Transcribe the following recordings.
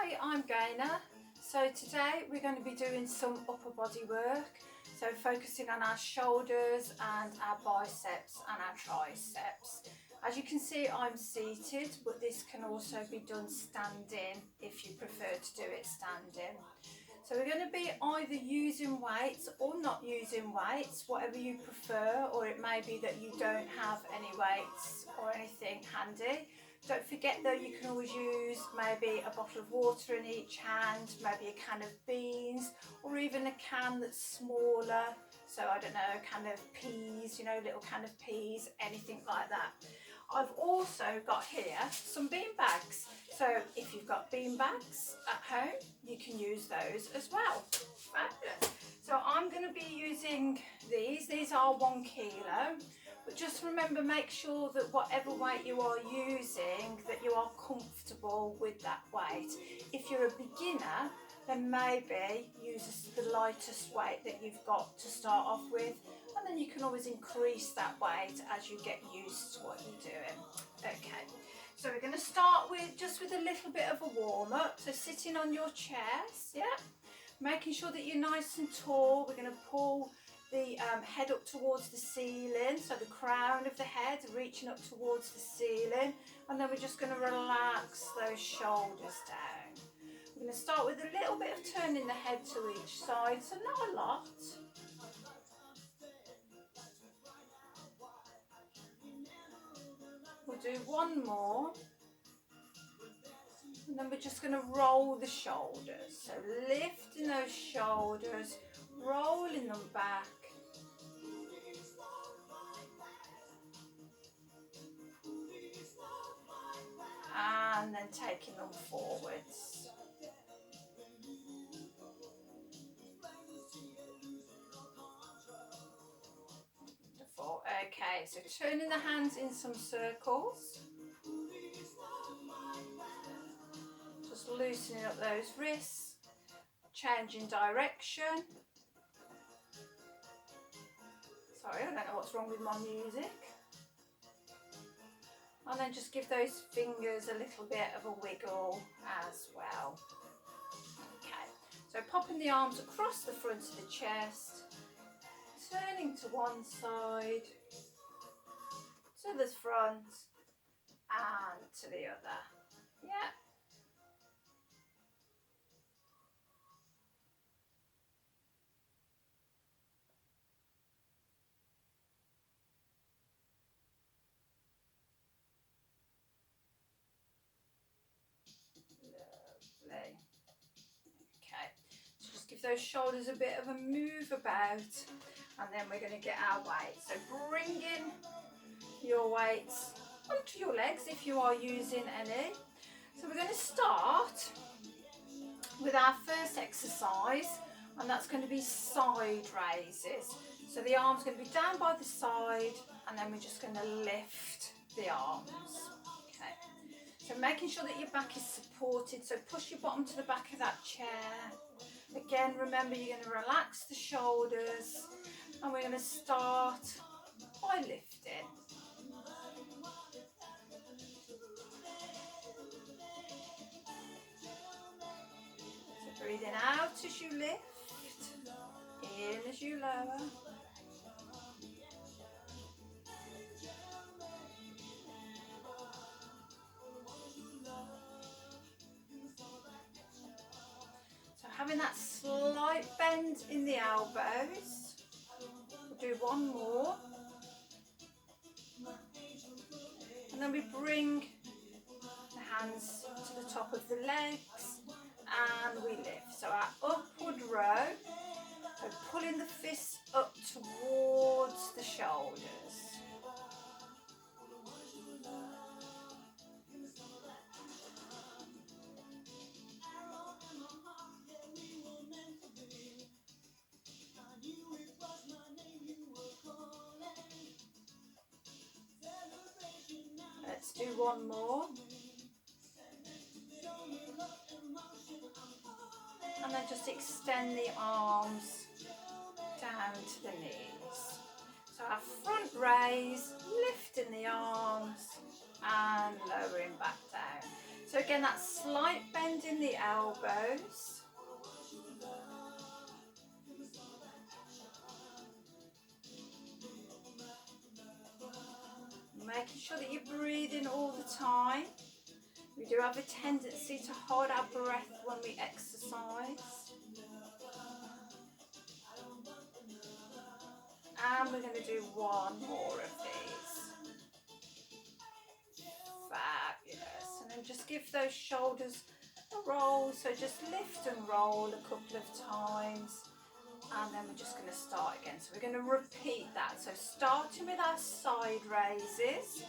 Hi, I'm Gaynor. So today we're going to be doing some upper body work. So focusing on our shoulders and our biceps and our triceps. As you can see, I'm seated, but this can also be done standing if you prefer to do it standing. So we're going to be either using weights or not using weights, whatever you prefer, or it may be that you don't have any weights or anything handy. Don't forget though, you can always use maybe a bottle of water in each hand, maybe a can of beans, or even a can that's smaller. So I don't know, a can of peas, you know, little can of peas, anything like that. I've also got here some bean bags. So if you've got bean bags at home, you can use those as well. Fabulous. So I'm going to be using these. These are 1 kilo. But just remember, make sure that whatever weight you are using, that you are comfortable with that weight. If you're a beginner, then maybe use the lightest weight that you've got to start off with, and then you can always increase that weight as you get used to what you're doing. Okay, so we're going to start with just with a little bit of a warm-up. So sitting on your chairs, yeah, making sure that you're nice and tall. We're going to pull the head up towards the ceiling, so the crown of the head reaching up towards the ceiling, and then we're just going to relax those shoulders down. We're going to start with a little bit of turning the head to each side, so not a lot. We'll do 1 more, and then we're just going to roll the shoulders, so lifting those shoulders, rolling them back. And then taking them forwards. Wonderful. Okay, so turning the hands in some circles. Just loosening up those wrists, changing direction. Sorry, I don't know what's wrong with my music. And then just give those fingers a little bit of a wiggle as well. Okay, so popping the arms across the front of the chest, turning to one side, to the front, and to the other. Yeah. Lovely. Okay, so just give those shoulders a bit of a move about, and then we're going to get our weight. So bringing your weights onto your legs if you are using any. So we're going to start with our first exercise, and that's going to be side raises. So the arm's going to be down by the side, and then we're just going to lift the arms. Okay, so making sure that your back is supported, so push your bottom to the back of that chair. Again, remember, you're going to relax the shoulders, and we're going to start by lifting. So breathing out as you lift, in as you lower. So having that slight bend in the elbows. We'll do 1 more. And then we bring the hands to the top of the legs and we lift. So our upward row, so pulling the fists up towards the shoulders. Let's do 1 more. And then just extend the arms down to the knees. So our front raise, lifting the arms and lowering back down. So So again, that slight bend in the elbows. Making sure that you're breathing all the time. We do have a tendency to hold our breath when we exercise. And we're going to do one more of these. Fabulous. And then just give those shoulders a roll. So just lift and roll a couple of times. And then we're just going to start again. So we're going to repeat that. So starting with our side raises.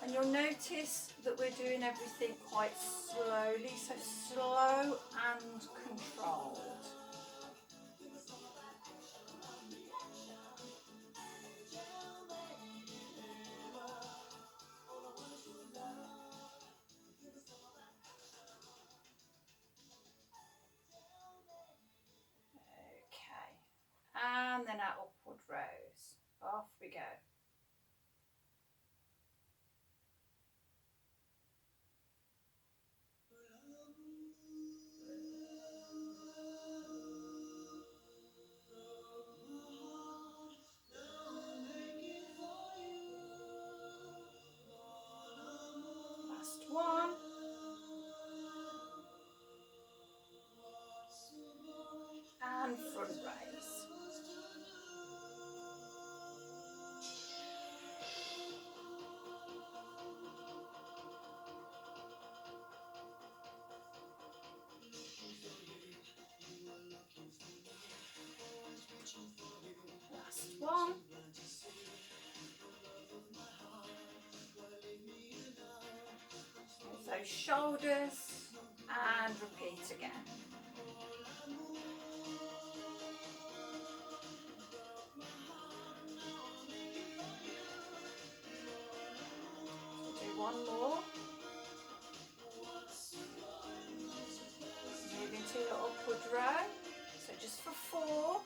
And you'll notice that we're doing everything quite slowly, so slow and controlled. Okay, and then our upward rows. Off we go. Last one. And front raise. Last one. So shoulders and repeat again. Do one more. Move into your upward row. So just for 4.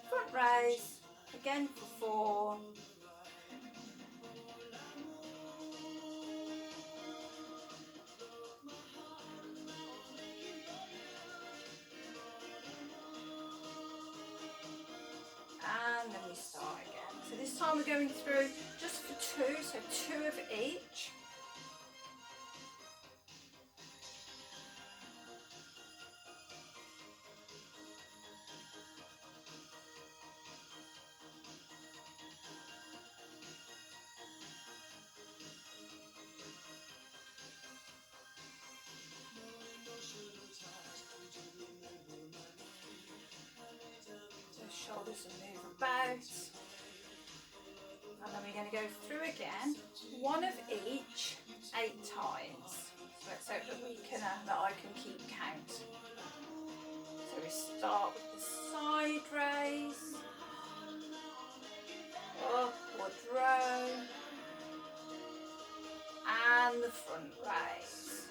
Front raise, again for 4. And then we start again. So this time we're going through just for 2, so 2 of each. Shoulders and move about, and then we're going to go through again, 1 of each 8 times. So let's hope that we can that I can keep count. So we start with the side raise, upward row, and the front raise.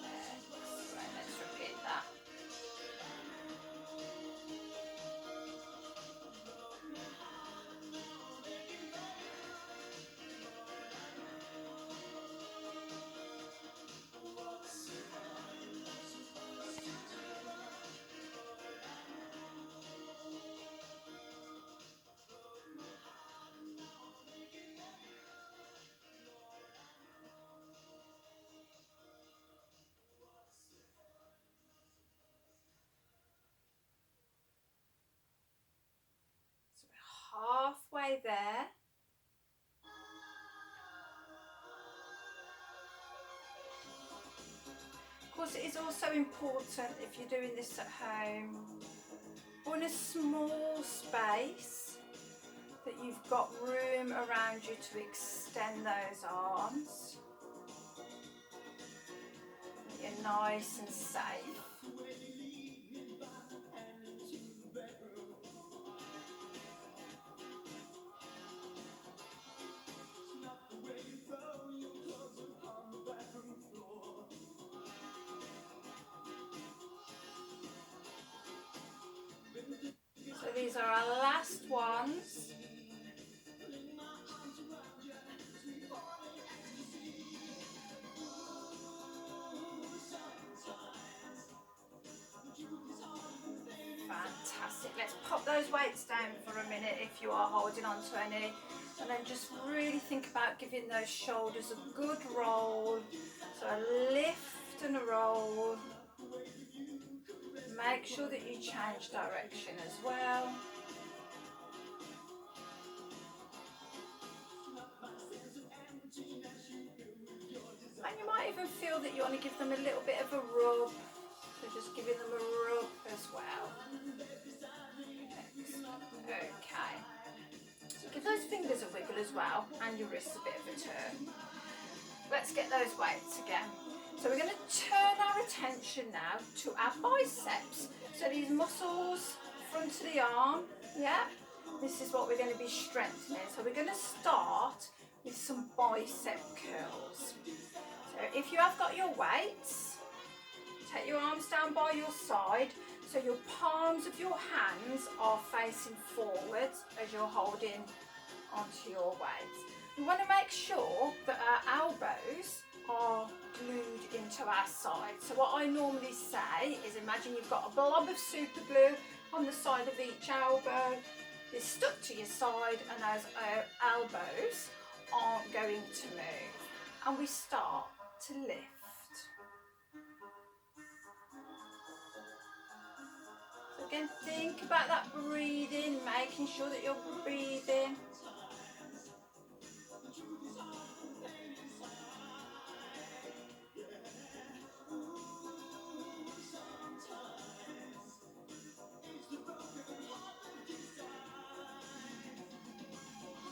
Excellent. Let's repeat that. Halfway there. Of course, it is also important if you're doing this at home or in a small space that you've got room around you to extend those arms. You're nice and safe. these are our last ones. Fantastic. Let's pop those weights down for a minute if you are holding on to any, and then just really think about giving those shoulders a good roll. So a lift and a roll. Make sure that you change direction as well. And you might even feel that you want to give them a little bit of a rub. So just giving them a rub as well. Okay. Give those fingers a wiggle as well, and your wrists a bit of a turn. Let's get those weights again. So we're going to turn our attention now to our biceps. So these muscles, front of the arm, yeah? This is what we're going to be strengthening. So we're going to start with some bicep curls. So if you have got your weights, take your arms down by your side, so your palms of your hands are facing forwards as you're holding onto your weights. We want to make sure that our elbows are glued into our sides. So what I normally say is, imagine you've got a blob of super glue on the side of each elbow. It's stuck to your side, and those elbows aren't going to move. And we start to lift. So again, think about that breathing, making sure that you're breathing.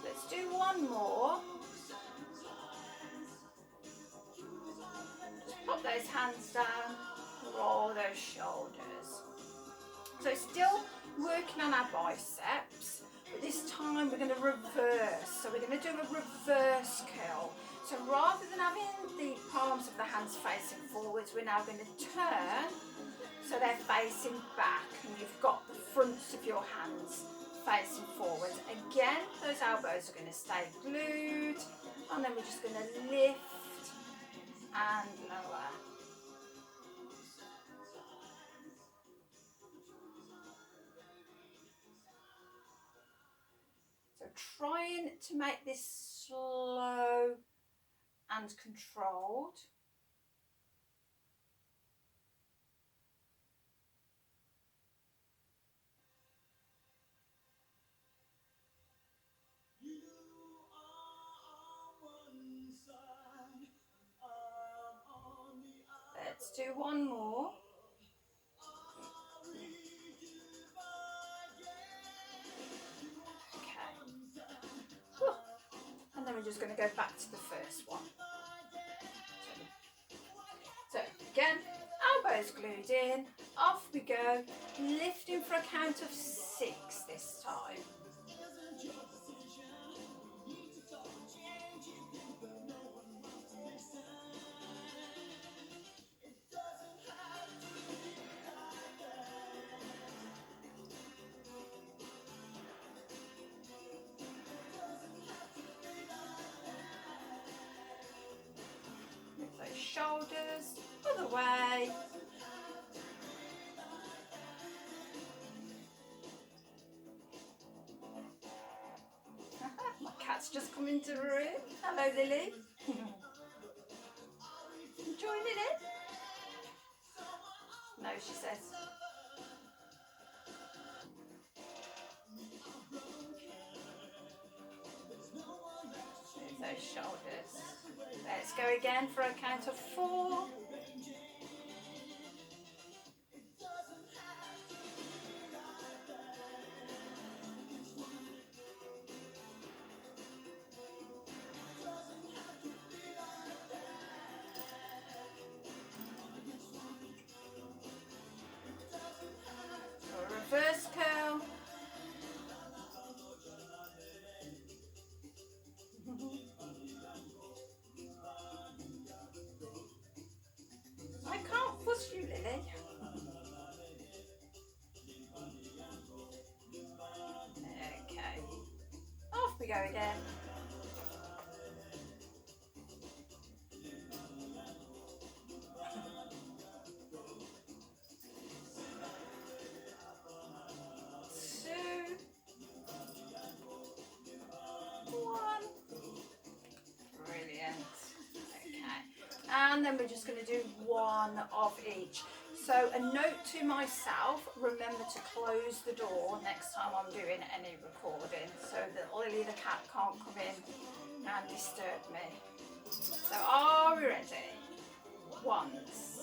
Let's do one more. Just pop those hands down, roll those shoulders. So still working on our biceps, but this time we're going to reverse. So we're going to do a reverse curl. So rather than having the palms of the hands facing forwards, we're now going to turn so they're facing back, and you've got the fronts of your hands facing forward. Again, those elbows are going to stay glued, and then we're just going to lift and lower. So trying to make this slow and controlled. Let's do one more. Okay. And then we're just going to go back to the first one. So again, elbows glued in, off we go, lifting for a count of 6 this time. Shoulders, other way. My cat's just come into the room. Hello, Lily. Joining in? No, she says. Those shoulders. Let's go again for a count of 4. Reverse curl. go again. Two, one. Brilliant. Okay. And then we're just going to do one of each. So a note to myself, remember to close the door next time I'm doing any recording so that Lily the cat can't come in and disturb me. So are we ready? Once.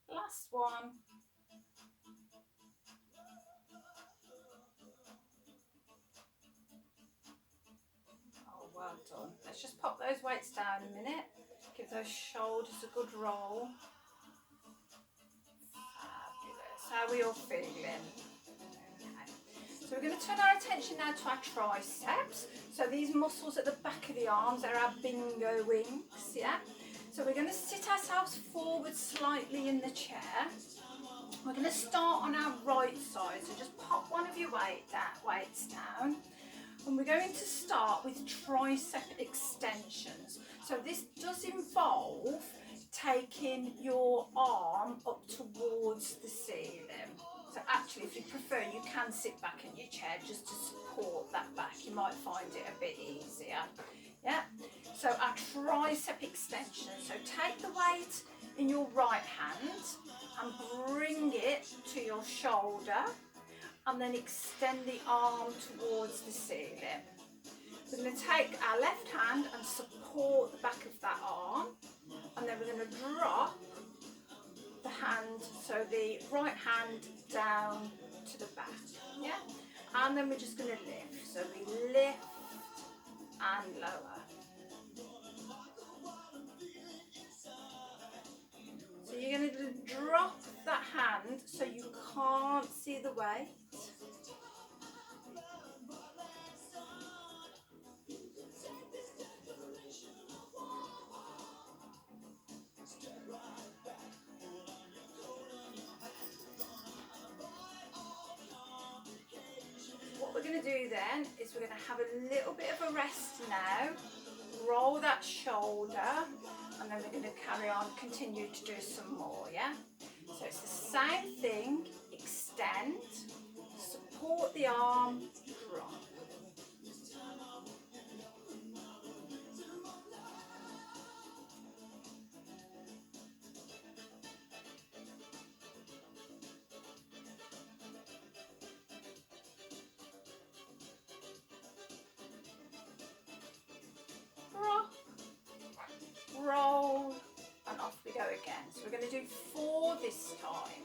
Last one. Oh, well done. Let's just pop those weights down a minute. Give those shoulders a good roll. Fabulous. How are we all feeling? Okay. So we're going to turn our attention now to our triceps. So these muscles at the back of the arms are our bingo wings, yeah? So we're going to sit ourselves forward slightly in the chair. We're going to start on our right side, so just pop one of your weights down. And we're going to start with tricep extensions. So this does involve taking your arm up towards the ceiling. So actually, if you prefer, you can sit back in your chair just to support that back. You might find it a bit easier. Yeah. So our tricep extension. So take the weight in your right hand and bring it to your shoulder, and then extend the arm towards the ceiling. We're going to take our left hand and support the back of that arm, and then we're going to drop the hand, so the right hand down to the back, yeah? And then we're just going to lift, so we lift and lower. So you're going to drop that hand so you can't see the weight. What we're going to do then is we're going to have a little bit of a rest now, roll that shoulder, and then we're going to carry on, continue to do some more, yeah? So it's the same thing, extend, support the arm, drop. Drop, roll, and off we go again. So we're going to do 4 this time.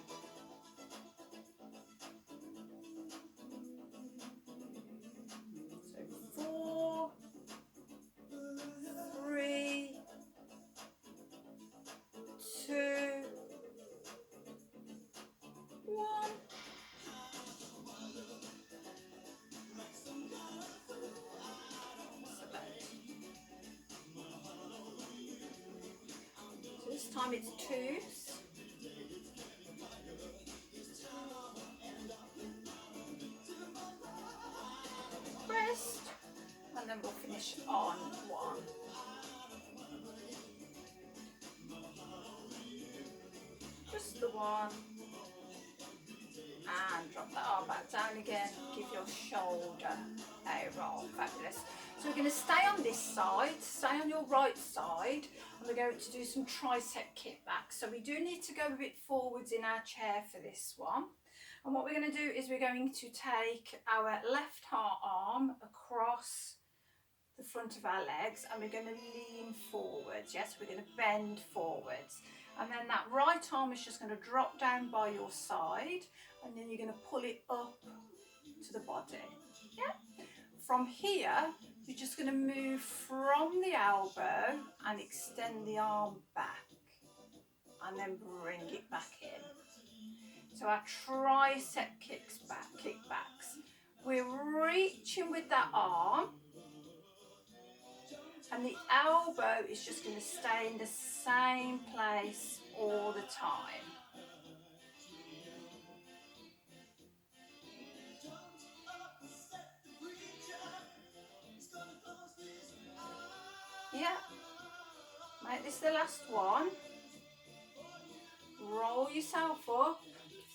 So 4, 3, 2, 1. So this time it's 2s. Rest, and then we'll finish on 1. Just the 1 and drop that arm back down again. Give your shoulder a roll. Fabulous. So we're going to stay on this side, stay on your right side, and we're going to do some tricep kickbacks. So we do need to go a bit forwards in our chair for this one. And what we're going to do is we're going to take our left arm across the front of our legs and we're going to lean forwards. Yes, we're going to bend forwards. And then that right arm is just going to drop down by your side and then you're going to pull it up to the body. Yeah. From here, you're just going to move from the elbow and extend the arm back and then bring it back in. So our tricep kickbacks. We're reaching with that arm and the elbow is just going to stay in the same place all the time. Yeah, make this the last one. Roll yourself up,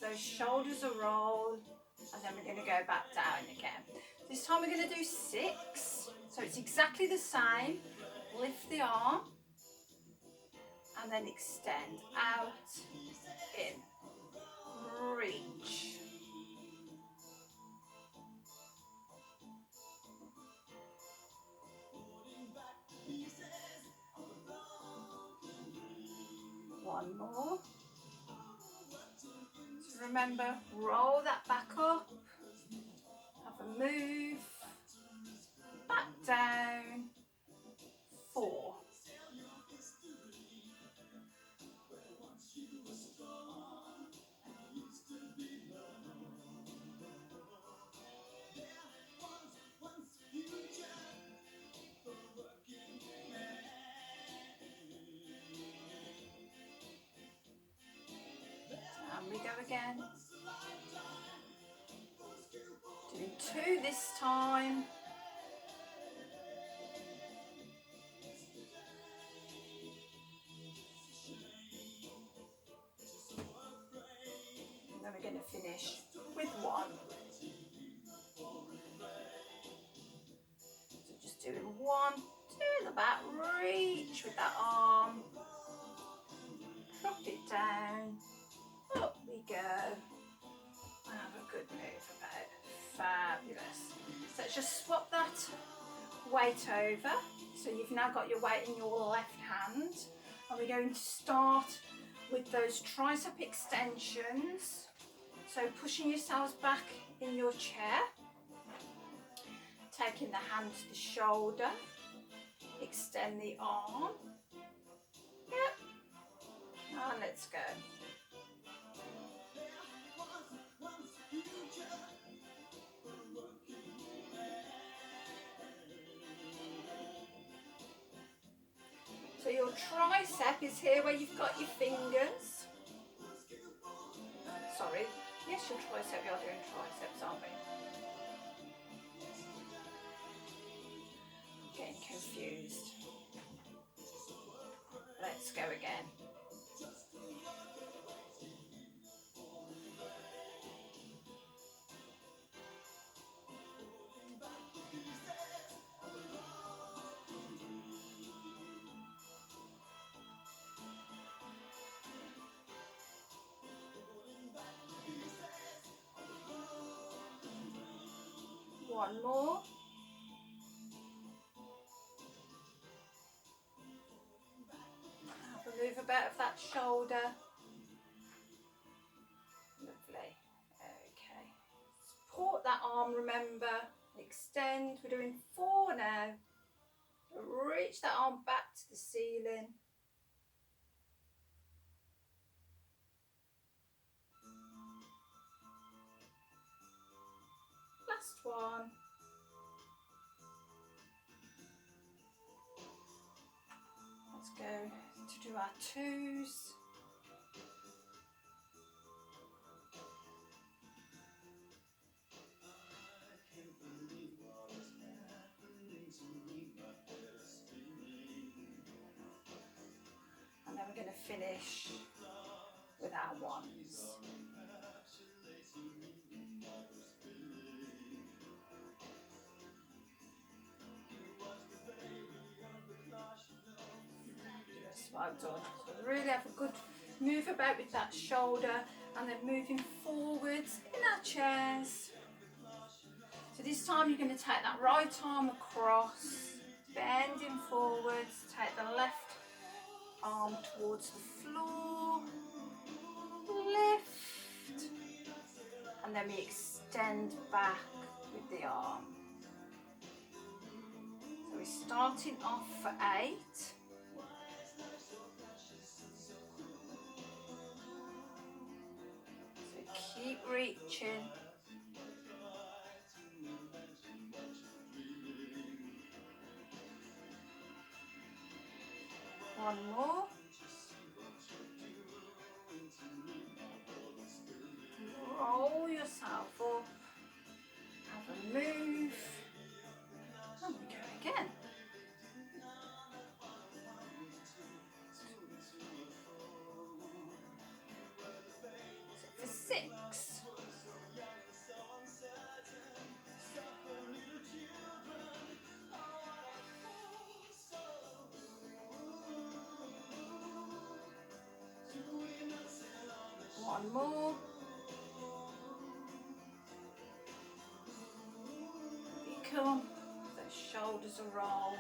those shoulders a roll, and then we're going to go back down again. This time we're going to do 6, so it's exactly the same. Lift the arm, and then extend out, in, reach. One more. So remember, roll that back up, have a move, back down, 4. And we go again. Doing 2 this time. And then we're going to finish with 1. So just doing 1 to the back, reach with that arm, drop it down, up we go, and have a good move about. Fabulous. So let's just swap that weight over. So you've now got your weight in your left hand, and we're going to start with those tricep extensions. So pushing yourselves back in your chair, taking the hand to the shoulder, extend the arm. Yep. And let's go. So your tricep is here where you've got your fingers. Sorry. Yes, your tricep. You're doing triceps, aren't we? Getting confused. Let's go again. One more. Have a move about of that shoulder. Lovely. Okay. Support that arm, remember. Extend. We're doing 4 now. Reach that arm back to the ceiling. Last one. Let's go to do our 2s. And then we're going to finish with our 1s. Well done. So really have a good move about with that shoulder and then moving forwards in our chairs. So this time you're going to take that right arm across, bending forwards, take the left arm towards the floor, lift, and then we extend back with the arm. So we're starting off for 8. So keep reaching. One more. Roll yourself up. Have a move. And we go again. So for 6. One more. Come. The shoulders are roll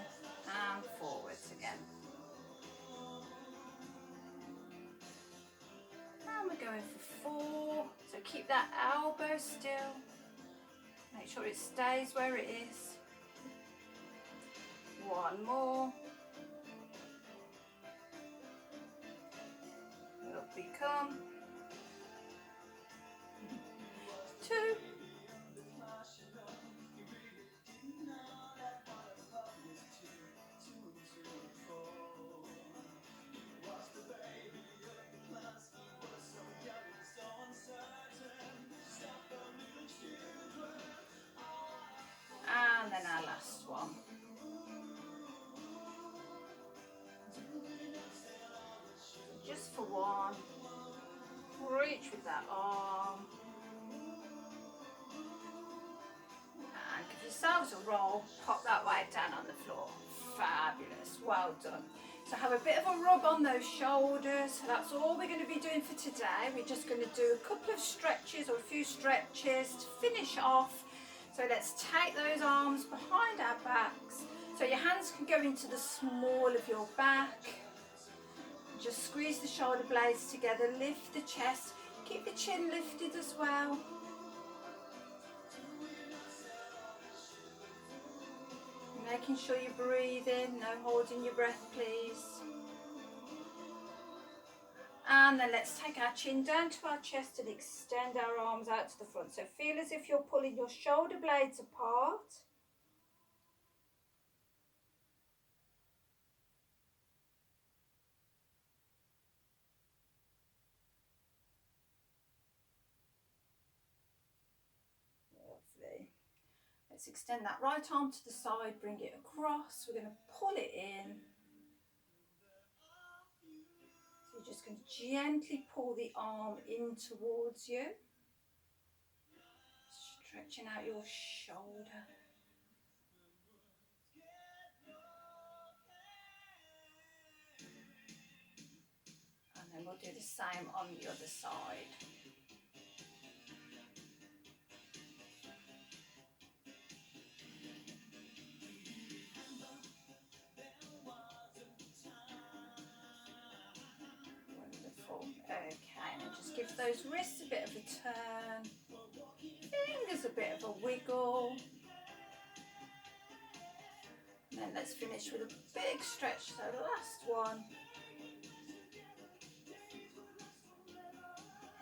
and forwards again. And we're going for 4. So keep that elbow still. Make sure it stays where it is. One more. Up we come. 2. And then our last one. Just for 1. Reach with that arm. And give yourselves a roll. Pop that weight down on the floor. Fabulous. Well done. So have a bit of a rub on those shoulders. So that's all we're going to be doing for today. We're just going to do a couple of stretches or a few stretches to finish off. So let's take those arms behind our backs. So your hands can go into the small of your back. Just squeeze the shoulder blades together, lift the chest, keep the chin lifted as well. Making sure you're breathing, no holding your breath please. And then let's take our chin down to our chest and extend our arms out to the front. So feel as if you're pulling your shoulder blades apart. Lovely. Let's extend that right arm to the side, bring it across. We're going to pull it in. So you're just going to gently pull the arm in towards you. Stretching out your shoulder. And then we'll do the same on the other side. Wonderful. Okay, and just give those wrists a bit of a turn. Fingers a bit of a wiggle. And then let's finish with a big stretch. So the last one.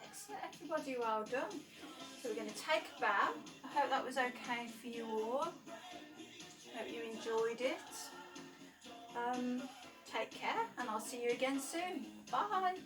Excellent, everybody, well done. So we're going to take a bow. I hope that was okay for you all. Hope you enjoyed it. Take care and I'll see you again soon. Bye.